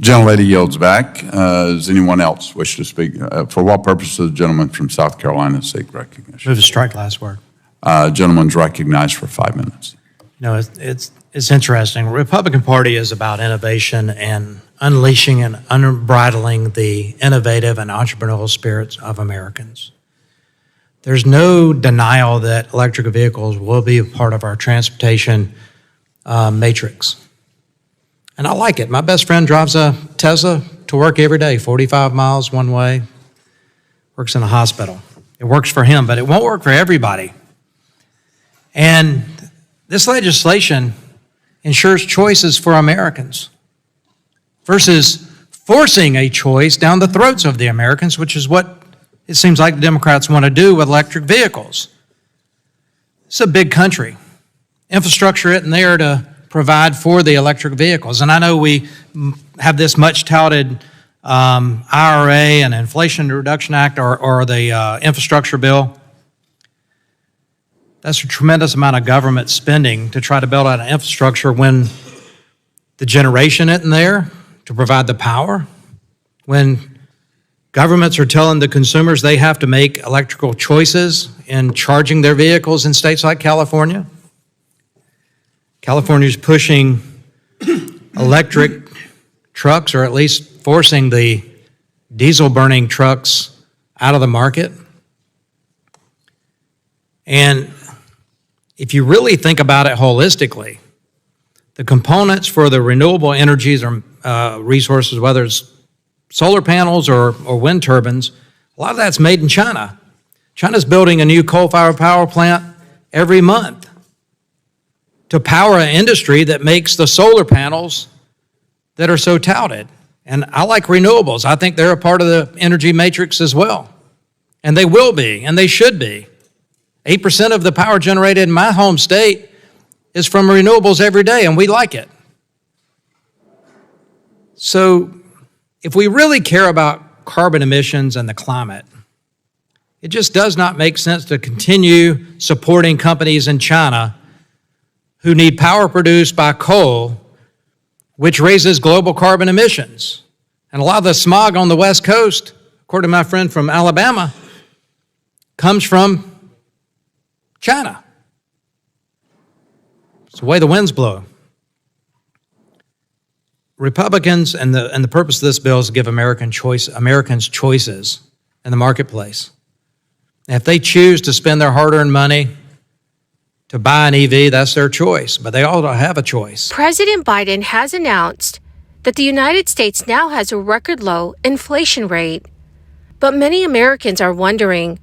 Gentlelady yields back. Does anyone else wish to speak? For what purpose does the gentleman from South Carolina seek recognition? Move to strike last word. Gentleman's recognized for 5 minutes. You know, it's interesting. The Republican Party is about innovation and unleashing and unbridling the innovative and entrepreneurial spirits of Americans. There's no denial that electric vehicles will be a part of our transportation matrix. And I like it. My best friend drives a Tesla to work every day, 45 miles one way, works in a hospital. It works for him, but it won't work for everybody. And this legislation ensures choices for Americans versus forcing a choice down the throats of the Americans, which is what it seems like the Democrats want to do with electric vehicles. It's a big country. Infrastructure isn't there to provide for the electric vehicles. And I know we have this much touted IRA and Inflation Reduction Act or the infrastructure bill. That's a tremendous amount of government spending to try to build out an infrastructure when the generation isn't there to provide the power, when governments are telling the consumers they have to make electrical choices in charging their vehicles in states like California. California's pushing electric trucks, or at least forcing the diesel-burning trucks out of the market. And if you really think about it holistically, the components for the renewable energies or resources, whether it's solar panels or wind turbines, a lot of that's made in China. China's building a new coal-fired power plant every month to power an industry that makes the solar panels that are so touted. And I like renewables. I think they're a part of the energy matrix as well. And they will be, and they should be. 8% of the power generated in my home state is from renewables every day, and we like it. So if we really care about carbon emissions and the climate, it just does not make sense to continue supporting companies in China who need power produced by coal, which raises global carbon emissions. And a lot of the smog on the West Coast, according to my friend from Alabama, comes from China. It's the way the winds blow. Republicans and the purpose of this bill is to give Americans choices in the marketplace. And if they choose to spend their hard-earned money to buy an EV, that's their choice, but they ought to have a choice. President Biden has announced that the United States now has a record low inflation rate. But many Americans are wondering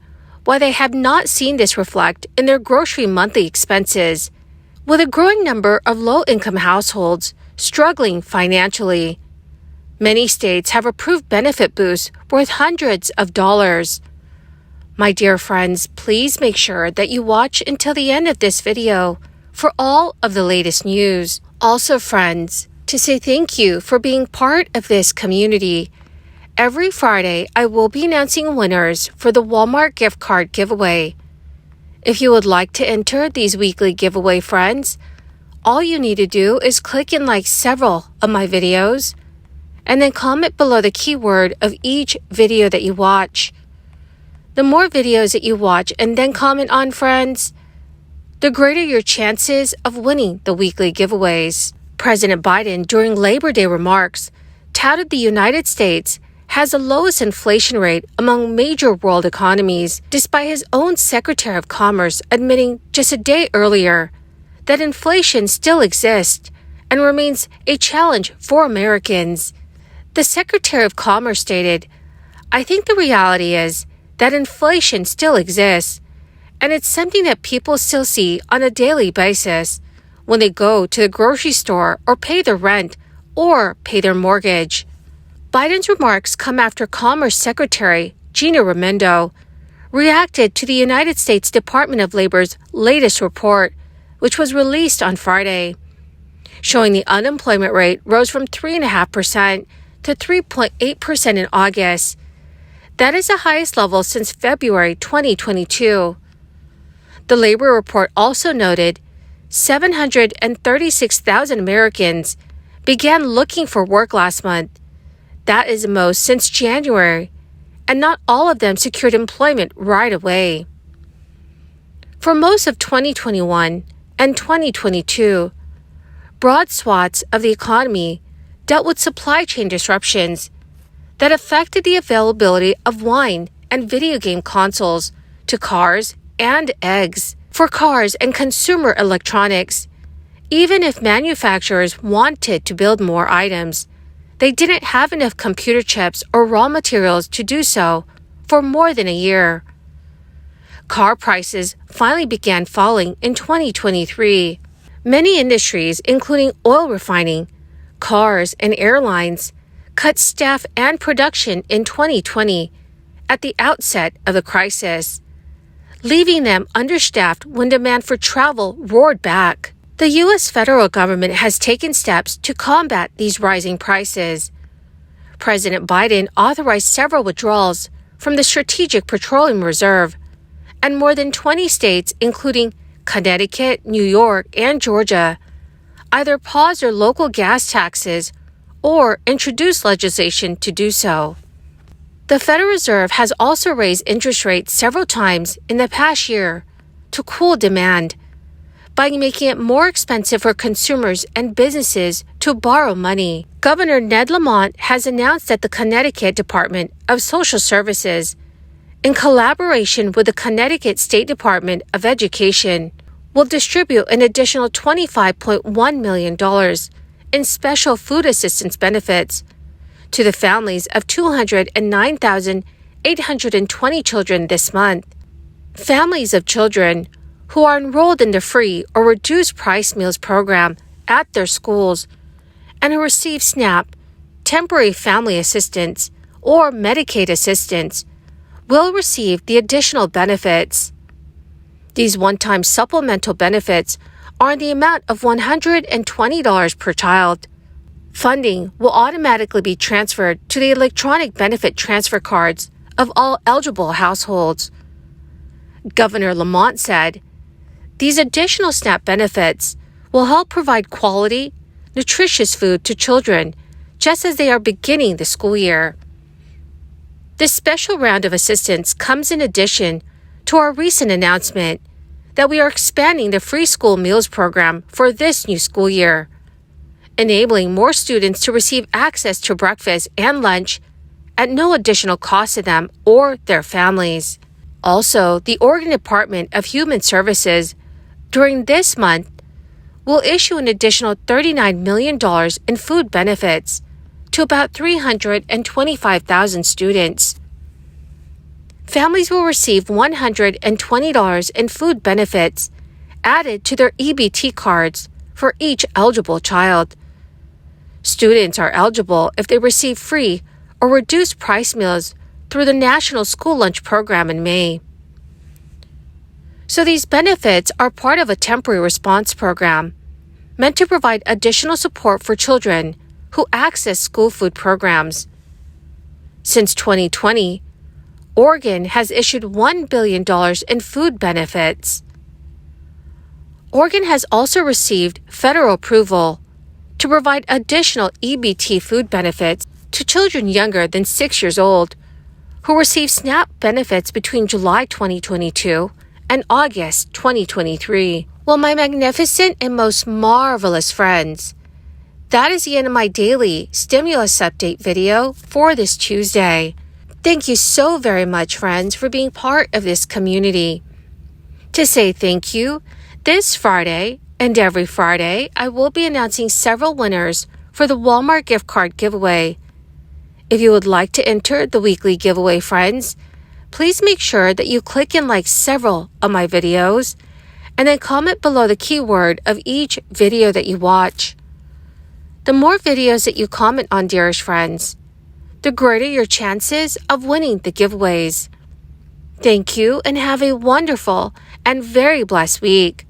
why they have not seen this reflect in their grocery monthly expenses, with a growing number of low-income households struggling financially. Many states have approved benefit boosts worth hundreds of dollars. My dear friends, please make sure that you watch until the end of this video for all of the latest news. Also, friends, to say thank you for being part of this community, every Friday I will be announcing winners for the Walmart gift card giveaway. If you would like to enter these weekly giveaway, friends, all you need to do is click and like several of my videos, and then comment below the keyword of each video that you watch. The more videos that you watch and then comment on, friends, the greater your chances of winning the weekly giveaways. President Biden, during Labor Day remarks, touted the United States has the lowest inflation rate among major world economies, despite his own Secretary of Commerce admitting just a day earlier that inflation still exists and remains a challenge for Americans. The Secretary of Commerce stated, "I think the reality is that inflation still exists, and it's something that people still see on a daily basis when they go to the grocery store or pay their rent or pay their mortgage." Biden's remarks come after Commerce Secretary Gina Raimondo reacted to the United States Department of Labor's latest report, which was released on Friday, showing the unemployment rate rose from 3.5% to 3.8% in August. That is the highest level since February 2022. The labor report also noted 736,000 Americans began looking for work last month, That is the most since January, and not all of them secured employment right away. For most of 2021 and 2022, broad swaths of the economy dealt with supply chain disruptions that affected the availability of wine and video game consoles to cars and eggs. For cars and consumer electronics, even if manufacturers wanted to build more items, they didn't have enough computer chips or raw materials to do so for more than a year. Car prices finally began falling in 2023. Many industries, including oil refining, cars, and airlines, cut staff and production in 2020 at the outset of the crisis, leaving them understaffed when demand for travel roared back. The U.S. federal government has taken steps to combat these rising prices. President Biden authorized several withdrawals from the Strategic Petroleum Reserve, and more than 20 states, including Connecticut, New York, and Georgia, either paused their local gas taxes or introduced legislation to do so. The Federal Reserve has also raised interest rates several times in the past year to cool demand by making it more expensive for consumers and businesses to borrow money. Governor Ned Lamont has announced that the Connecticut Department of Social Services, in collaboration with the Connecticut State Department of Education, will distribute an additional $25.1 million in special food assistance benefits to the families of 209,820 children this month. Families of children who are enrolled in the free or reduced price meals program at their schools and who receive SNAP, temporary family assistance, or Medicaid assistance will receive the additional benefits. These one-time supplemental benefits are in the amount of $120 per child. Funding will automatically be transferred to the electronic benefit transfer cards of all eligible households. Governor Lamont said, "These additional SNAP benefits will help provide quality, nutritious food to children just as they are beginning the school year." This special round of assistance comes in addition to our recent announcement that we are expanding the free school meals program for this new school year, enabling more students to receive access to breakfast and lunch at no additional cost to them or their families. Also, the Oregon Department of Human Services, during this month, will issue an additional $39 million in food benefits to about 325,000 students. Families will receive $120 in food benefits added to their EBT cards for each eligible child. Students are eligible if they receive free or reduced price meals through the National School Lunch Program in May. So these benefits are part of a temporary response program meant to provide additional support for children who access school food programs. Since 2020, Oregon has issued $1 billion in food benefits. Oregon has also received federal approval to provide additional EBT food benefits to children younger than 6 years old who received SNAP benefits between July 2022 and August 2023. Well, my magnificent and most marvelous friends, that is the end of my daily stimulus update video for this Tuesday. Thank you so very much, friends, for being part of this community. To say thank you, this Friday and every Friday, I will be announcing several winners for the Walmart gift card giveaway. If you would like to enter the weekly giveaway, friends, please make sure that you click and like several of my videos and then comment below the keyword of each video that you watch. The more videos that you comment on, dearest friends, the greater your chances of winning the giveaways. Thank you and have a wonderful and very blessed week.